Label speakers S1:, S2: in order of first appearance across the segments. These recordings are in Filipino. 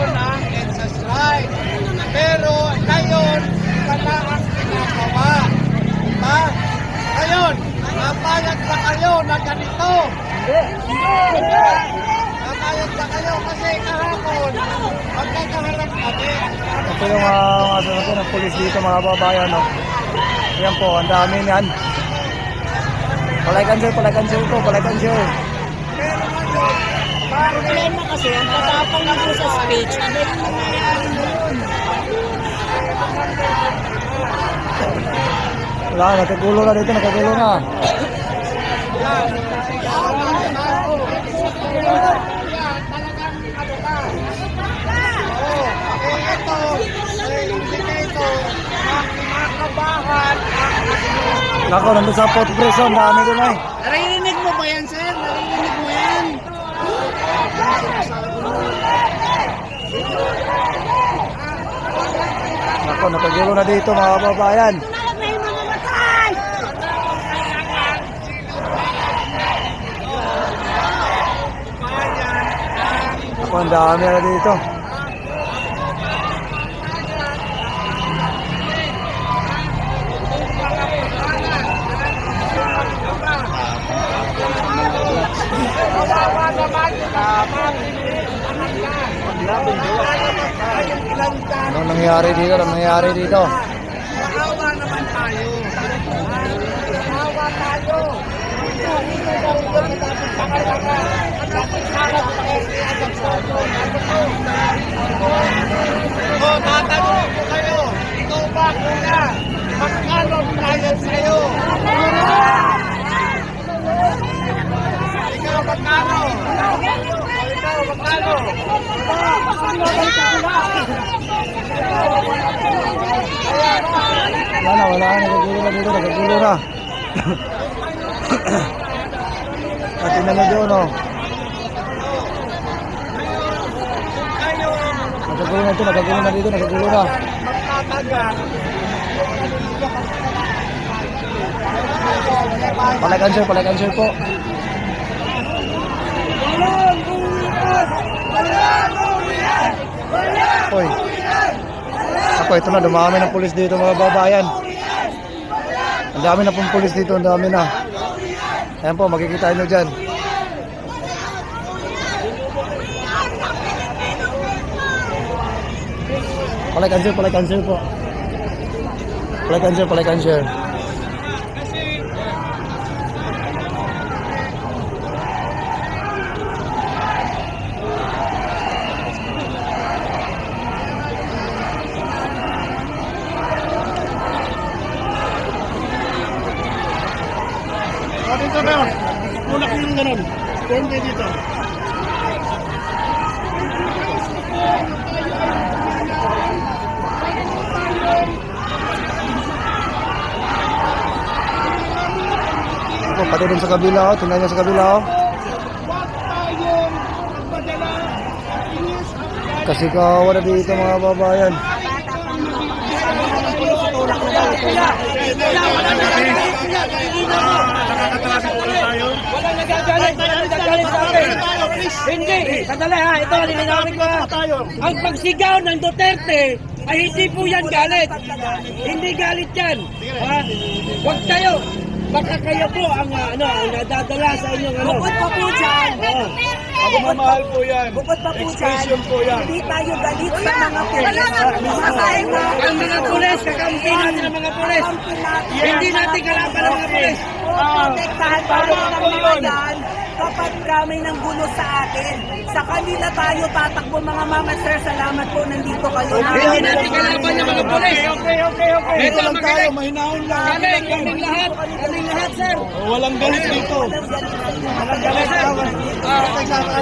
S1: ng EDSA strike. Pero ngayon, wala ang ginagawa. Diba? Ngayon, napayag ba kayo na ganito? Napayag ba kayo kasi kahapon, magkakaharap kami.
S2: Ito yung mga ng pulis dito mga babayan. No? Yan po, ang dami yan. Palaikan sir po, palaikan sir.
S1: Pero ngayon,
S3: Problema kasi, ang tatapang na po sa speech.
S2: Wala, nagkagulo na dito, nagkagulo na. Nako, nandun sa port press, ang dami doon ay.
S3: Narinig mo ba yan, sir? Narinig mo yan?
S2: Nako, nagkagulo na dito mga babayan. Nako, ang dami na dito. Anong nangyari dito? Anong nangyari dito?
S1: Maawa naman tayo. Maawa tayo. O, tatanong ko kayo. Ikaw ba, kuya? Magkano tayo sa'yo? Ikaw, magkano? Ikaw, magkano?
S2: Wala na, nagkagulo na dito, nagkagulo na. At tingnan nyo doon, oh. Nagkagulo na dito, nagkagulo na dito, nagkagulo na. Palaikan sir po. Hoy. Ako, ito na, dumami ng pulis dito mga babayan. Ang dami na pong pulis dito, ang dami na. Ayan po, makikita nyo dyan. Palaikan sir po. Palaikan sir.
S1: Dito na yun. Tulak yung ganun. Doon kayo dito.
S2: Ako, pati dun sa kabila, oh. Tingnan nyo sa kabila, oh. Kasi kawa na dito mga babayan.
S3: Hindi, sandali ha, ito lilinawin ko ha. Ang pagsigaw ng Duterte ay hindi po yan galit. Hindi galit yan. Ha? Huwag tayo. Baka kayo po ang ang nadadala sa inyong
S4: Bukod pa po dyan.
S1: Pagmamahal po yan.
S4: Bukod pa po dyan.
S1: Expression po yan.
S4: Hindi tayo galit sa mga pulis.
S3: Ang mga pulis, kakampi natin ang mga pulis. Hindi natin kalaban ang mga pulis.
S4: Protektahan tayo ng mga yan kapag kami ng gulo sa atin. Sa kanila tayo tatakbo mga mama sir. Salamat po nandito kayo.
S3: Hindi natin kalaban ng mga pulis.
S1: Okay.
S3: Ito lang
S1: tayo, mahinahon lang.
S3: Kaming lahat, sir.
S1: Walang galit dito.
S3: Walang galit, sir.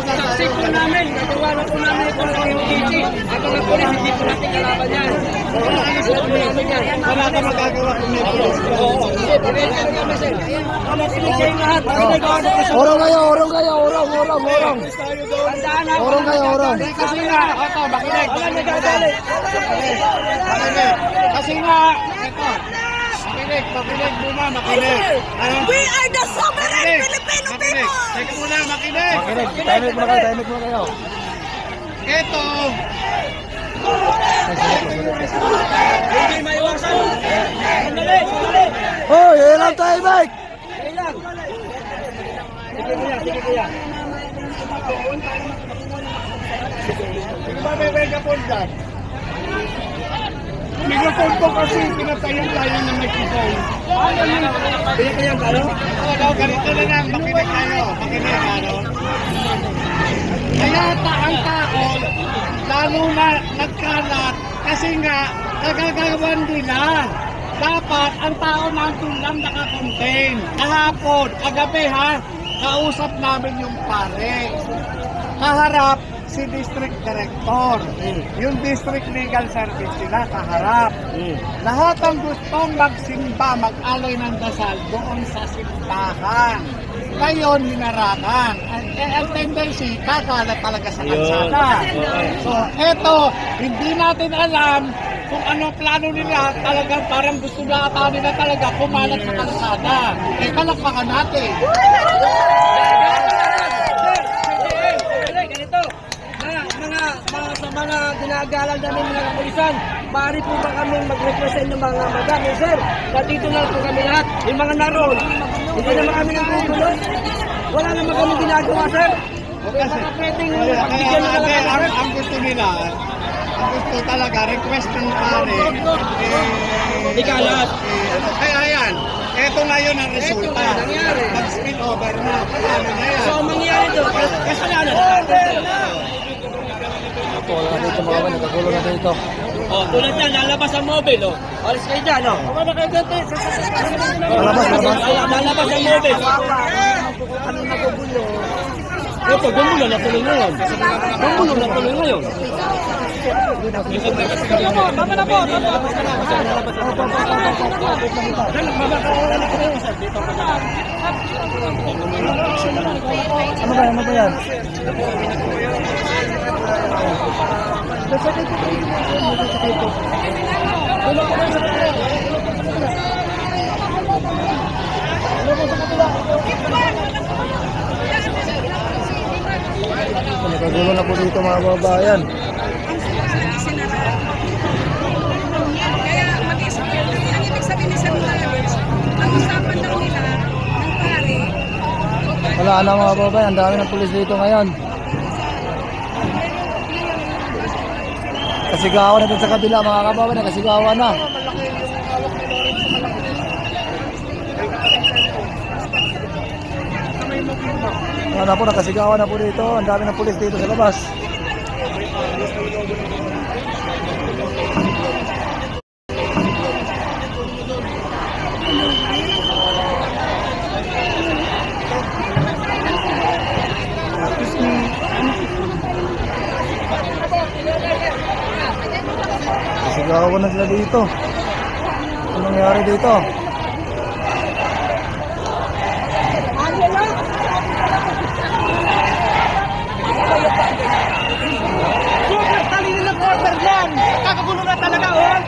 S3: Saksi po namin, nagawa po namin ito ng UTC. Ang mga pulis, hindi po natin kalaban yan.
S1: Wala ka magagawa kung may pulis.
S3: Hindi, pinensyal kami, sir. Makinig kayo lahat.
S2: Orong kayo. Orong.
S1: Tayo doon.
S2: Orong kayo.
S1: Kasi nga, ito, makinig. Wala nagagalit. Kasi nga, ito. Makinig muna, makinig.
S4: We are the sovereign Filipino
S1: Makinig.
S4: people!
S1: Teka muna, makinig.
S2: Tahimik muna kayo, tahimik muna kayo.
S1: Ito,
S3: Hindi maiwasan. Sandali, sandali.
S2: Hoy, ilang tahimik!
S3: Sige lang. Sige kuya, sige kuya.
S1: May megaphone dyan. Megaphone ko kasi pinatayin tayo ng microphone.
S3: Kaya kaya ano?
S1: Ganito na lang, makinig kayo. Makinig, ano? Kaya ang tao, lalo na nagkalat, kasi nga, kagagawan nila. Dapat, ang tao natin lang nakakontain. Kahapon, kagabi ha, kausap namin yung pare. Kaharap, si District Director. Yung District Legal Service nila, kaharap. Lahat ang gustong magsimba, mag-alay ng dasal doon sa simbahan. Ngayon, hinarangan. Ang tendency, kakalat talaga sa kalsada. So, eto, hindi natin alam kung ano plano nila. Talagang parang gusto na ata nila talaga kumalat sa kalsada. Eh, palakpakan natin.
S3: Ganito, sa mga ginagalang namin mga kapulisan, maaari po ba kami mag-represent ng mga madam? Sir, dito lang po kami lahat, yung mga naroon. Hindi naman kami nagkukulo. Wala naman kami ginagawa, sir. Baka pwedeng pagbigyan nila lang kami.
S1: Ang gusto nila, ang gusto talaga, request ng pare,
S3: Ikalat.
S1: kaya yan, eto na yun ang resulta.
S3: nangyari.
S1: Mag-spill over na. Paano na yan?
S3: So, ang mangyayari doon, kasalanan.
S2: Ako, wala na dito mga kawan, nagkagulo na dito.
S3: Oh, tulad yan, lalabas ang mobile, oh. Alis kayo dyan, oh.
S2: Lalabas, lalabas.
S3: Lalabas ang mobile. Ito, gumulo na tuloy ngayon. Gumulo na tuloy ngayon.
S2: Ano ba yan? Nagkagulo na po dito mga babayan.
S4: Kaya mag-isip kayo. Ang ibig sabihin ni Sir Morales, ang usapan daw nila ng pare,
S2: Wala na mga babayan, ang dami ng pulis dito ngayon. Kasigawan na din sa kabila mga kababayan, kasigawan na. Wala na po, nakasigawan na po dito, ang dami ng pulis dito sa labas. Kasigawan na sila dito. Ano nangyari dito?
S3: Super tali nila order yan. Kakagulo na talaga, oh.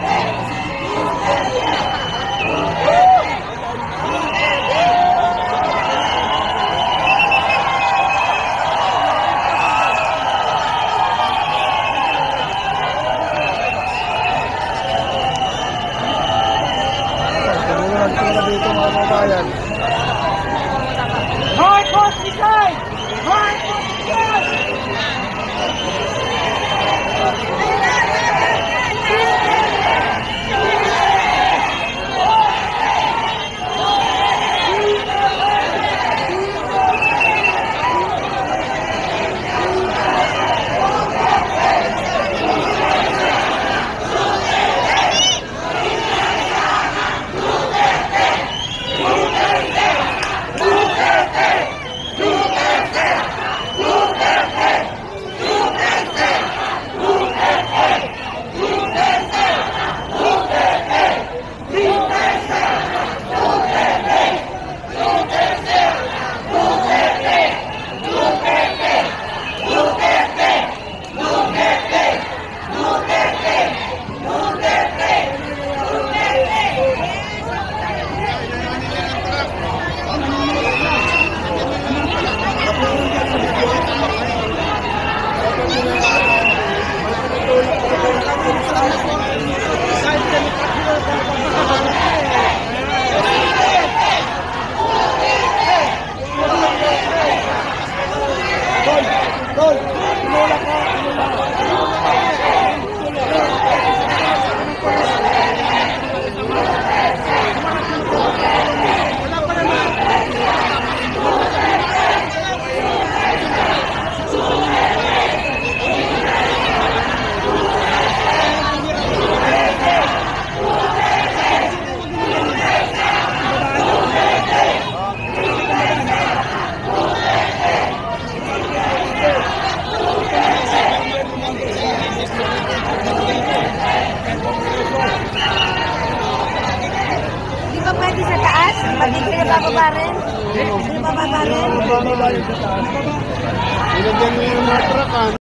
S1: Bigyan niyo yung mga truck,